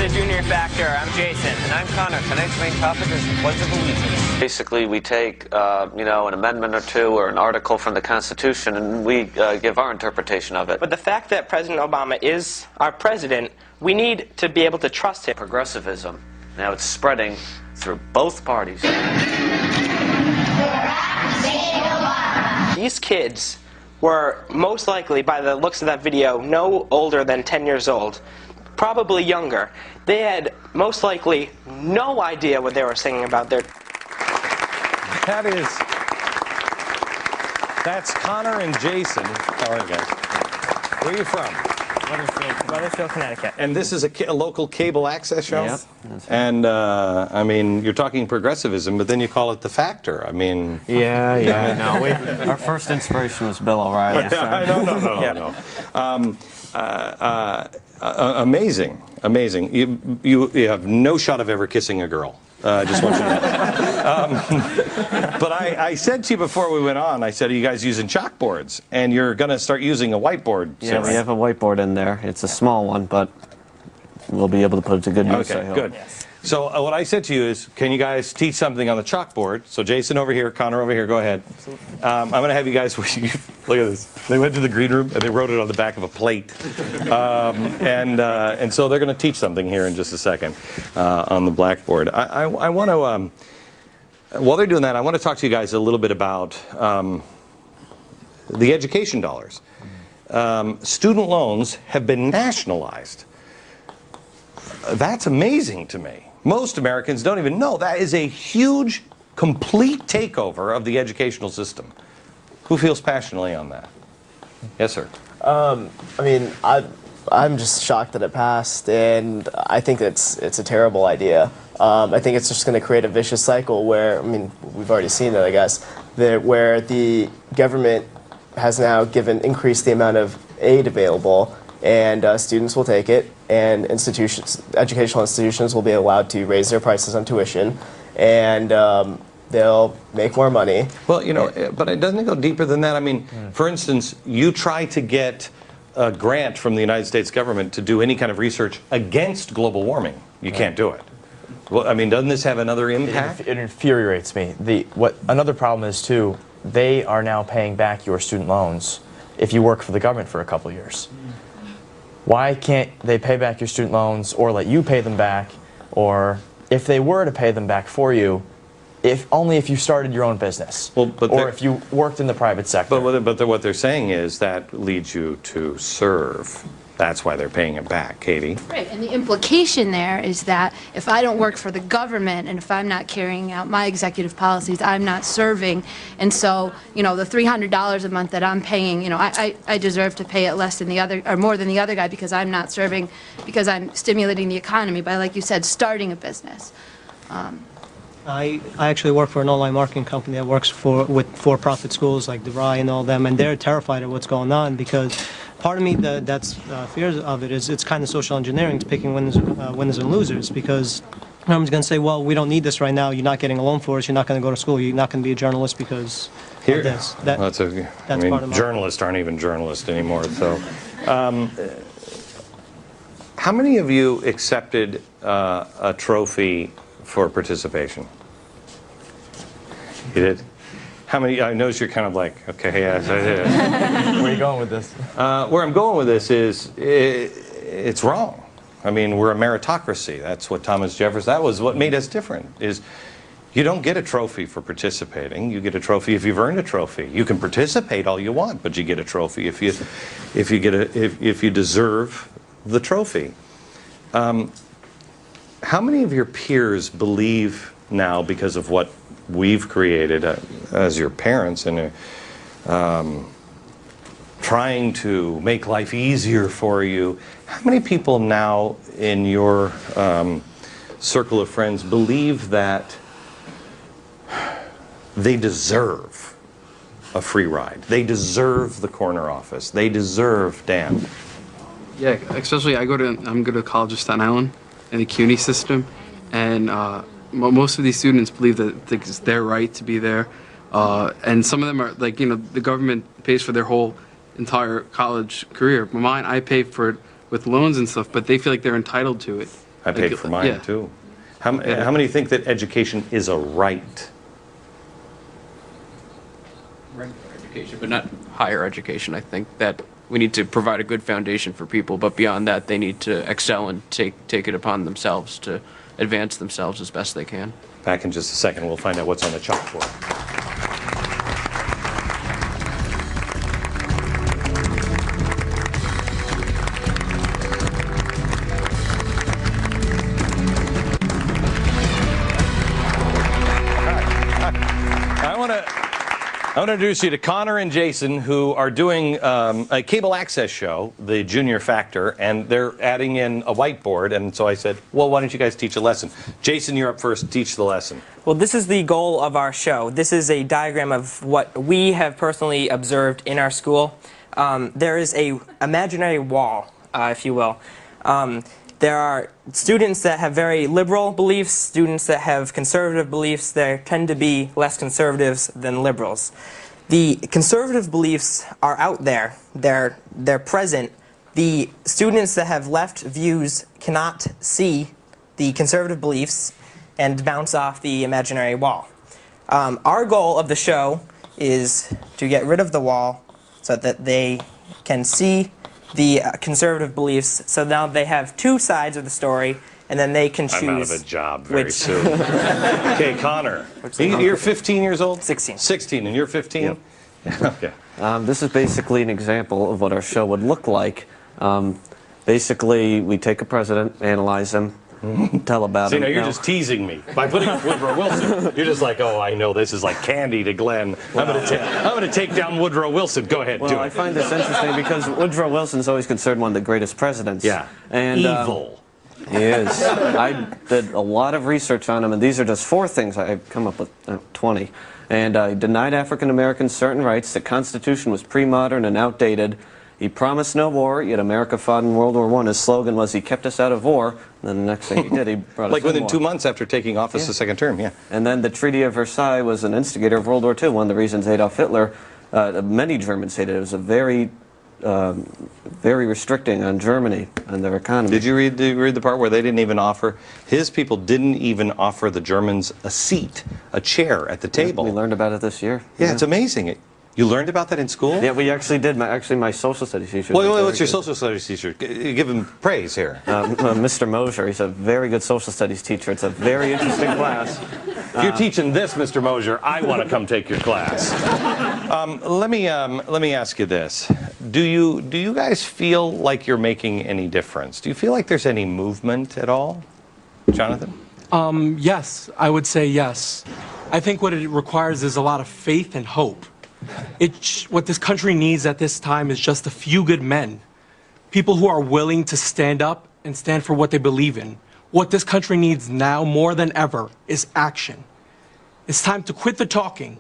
the Junior Factor. I'm Jason. And I'm Connor. Tonight's main topic is the Pledge of Allegiance. Basically, we take, an amendment or two or an article from the Constitution, and we give our interpretation of it. But the fact that President Obama is our president, we need to be able to trust him. Progressivism. Now it's spreading through both parties. These kids were most likely, by the looks of that video, no older than 10 years old. Probably younger. They had most likely no idea what they were singing about. That's Connor and Jason. How are you guys? Where are you from? Weathersfield, Connecticut. And this is a local cable access show? Yep. And, you're talking progressivism, but then you call it the Factor. Yeah. No, our first inspiration was Bill O'Reilly. No. Amazing. You have no shot of ever kissing a girl. Just want you to know. But I said to you before we went on, I said, are you guys using chalkboards? And you're going to start using a whiteboard soon. Yeah, we have a whiteboard in there. It's a small one, but we'll be able to put it to good use. Okay, good. Yes. So what I said to you is, can you guys teach something on the chalkboard? So Jason over here, Connor over here, go ahead. I'm going to have you guys, look at this. They went to the green room and they wrote it on the back of a plate. And so they're going to teach something here in just a second on the blackboard. I want to, while they're doing that, I want to talk to you guys a little bit about the education dollars. Student loans have been nationalized. That's amazing to me. Most Americans don't even know. That is a huge, complete takeover of the educational system. Who feels passionately on that? Yes, sir. I'm just shocked that it passed, and I think it's a terrible idea. I think it's just going to create a vicious cycle where, we've already seen it, I guess, where the government has now increased the amount of aid available, and students will take it, and educational institutions will be allowed to raise their prices on tuition, and they'll make more money. Well, but it doesn't go deeper than that. For instance, you try to get a grant from the United States government to do any kind of research against global warming. You can't do it. Well, doesn't this have another impact? It infuriates me. Another problem is, too, they are now paying back your student loans if you work for the government for a couple of years. Why can't they pay back your student loans or let you pay them back? Or if they were to pay them back for you, only if you started your own business, or if you worked in the private sector. But what they're saying is that leads you to serve. That's why they're paying it back, Katie. Right, and the implication there is that if I don't work for the government and if I'm not carrying out my executive policies, I'm not serving. And so, the $300 a month that I'm paying, I deserve to pay it less than the other, or more than the other guy, because I'm not serving, because I'm stimulating the economy by, like you said, starting a business. I actually work for an online marketing company that works with for-profit schools like DeVry and all them, and they're terrified of what's going on because part of me that's fears of it is it's kind of social engineering. It's picking winners and losers because everyone's going to say, well, we don't need this right now. You're not getting a loan for us. You're not going to go to school. You're not going to be a journalist because of this. That's part of journalists aren't even journalists anymore. So, how many of you accepted a trophy for participation? You did? How many? I notice you're kind of like, okay, yes, I did. Where are you going with this? Where I'm going with this is, it's wrong. We're a meritocracy. That's what Thomas Jefferson, that was what made us different, is you don't get a trophy for participating. You get a trophy if you've earned a trophy. You can participate all you want, but you get a trophy if you deserve the trophy. How many of your peers believe now, because of what we've created as your parents and trying to make life easier for you, how many people now in your circle of friends believe that they deserve a free ride? They deserve the corner office. They deserve Dan. Yeah, especially I'm going to college of Staten Island in the CUNY system, and most of these students believe that it's their right to be there, and some of them are like, the government pays for their whole entire college career. Mine, I pay for it with loans and stuff, but they feel like they're entitled to it. I paid for mine, yeah. too. How many think that education is a right? Regular education, but not higher education. I think that we need to provide a good foundation for people, but beyond that, they need to excel and take it upon themselves to advance themselves as best they can. Back in just a second, we'll find out what's on the chalkboard. I want to introduce you to Connor and Jason, who are doing a cable access show, The Junior Factor, and they're adding in a whiteboard. And so I said, well, why don't you guys teach a lesson? Jason, you're up first. Teach the lesson. Well, this is the goal of our show. This is a diagram of what we have personally observed in our school. There is a imaginary wall, if you will. There are students that have very liberal beliefs, students that have conservative beliefs. There tend to be less conservatives than liberals. The conservative beliefs are out there. They're present. The students that have left views cannot see the conservative beliefs and bounce off the imaginary wall. Our goal of the show is to get rid of the wall so that they can see the conservative beliefs, so now they have two sides of the story, and then they can choose. I'm out of a job very soon. Okay, Connor, you're 15 years old? 16. 16, and you're 15? Yep. Okay. This is basically an example of what our show would look like. Basically, we take a president, analyze him, tell about him. See, now you're just teasing me. By putting Woodrow Wilson, you're just like, oh, I know this is like candy to Glenn. I'm going to take down Woodrow Wilson. Go ahead, well, do it. I find this interesting because Woodrow Wilson's always considered one of the greatest presidents. Yeah. And, evil. He is. I did a lot of research on him, and these are just 4 things. I've come up with 20. And he denied African Americans certain rights. The Constitution was pre-modern and outdated. He promised no war, yet America fought in World War I. His slogan was, he kept us out of war. And then the next thing he did, he brought us like within war. 2 months after taking office the second term, yeah. And then the Treaty of Versailles was an instigator of World War II. One of the reasons Adolf Hitler, many Germans hated it. It was a very restricting on Germany and their economy. Did you read the part where they didn't even offer, his people didn't even offer the Germans a seat, a chair at the table? We learned about it this year. Yeah, it's amazing. You learned about that in school? Yeah, we actually did. My social studies teacher. Well, what's your social studies teacher? Give him praise here. Mr. Mosier. He's a very good social studies teacher. It's a very interesting class. If you're teaching this, Mr. Mosier, I want to come take your class. Let me ask you this: Do you guys feel like you're making any difference? Do you feel like there's any movement at all, Jonathan? Yes, I would say yes. I think what it requires is a lot of faith and hope. What this country needs at this time is just a few good men. People who are willing to stand up and stand for what they believe in. What this country needs now more than ever is action. It's time to quit the talking,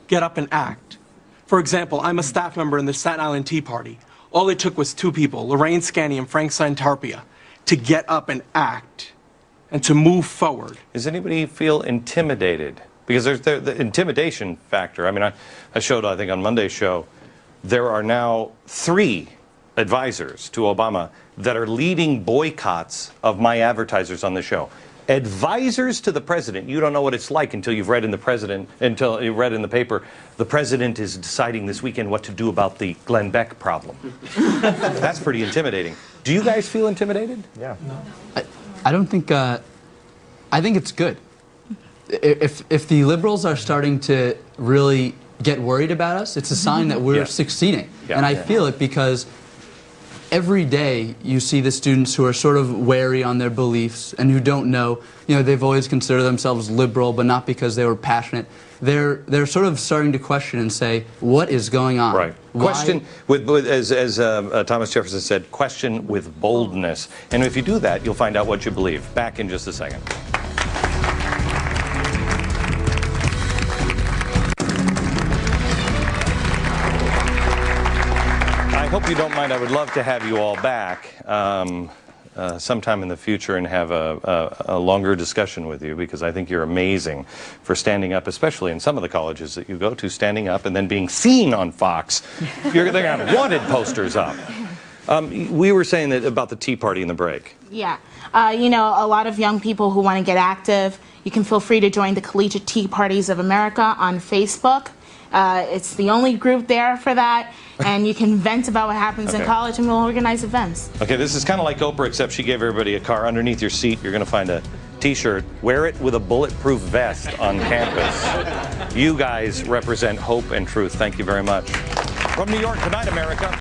get up and act. For example, I'm a staff member in the Staten Island Tea Party. All it took was 2 people, Lorraine Scanny and Frank Santarpia, to get up and act and to move forward. Does anybody feel intimidated? Because there's the intimidation factor. I mean, I showed, I think, on Monday's show, there are now 3 advisors to Obama that are leading boycotts of my advertisers on the show. Advisors to the president. You don't know what it's like until you've read in the paper, the president is deciding this weekend what to do about the Glenn Beck problem. That's pretty intimidating. Do you guys feel intimidated? Yeah. No. I don't think, I think it's good. If the liberals are starting to really get worried about us, it's a sign that we're succeeding. Yeah. And I feel it because every day you see the students who are sort of wary on their beliefs and who don't know, they've always considered themselves liberal, but not because they were passionate. They're sort of starting to question and say, what is going on? Right. Question as Thomas Jefferson said, question with boldness. And if you do that, you'll find out what you believe. Back in just a second. I hope you don't mind. I would love to have you all back sometime in the future and have a longer discussion with you, because I think you're amazing for standing up, especially in some of the colleges that you go to, standing up and then being seen on Fox. They're going to have wanted posters up. We were saying that about the Tea Party in the break. Yeah. You know, a lot of young people who want to get active, you can feel free to join the Collegiate Tea Parties of America on Facebook. It's the only group there for that, and you can vent about what happens in college, and we'll organize events. Okay, this is kind of like Oprah, except she gave everybody a car. Underneath your seat, you're going to find a T-shirt. Wear it with a bulletproof vest on campus. You guys represent hope and truth. Thank you very much. From New York, good night, America.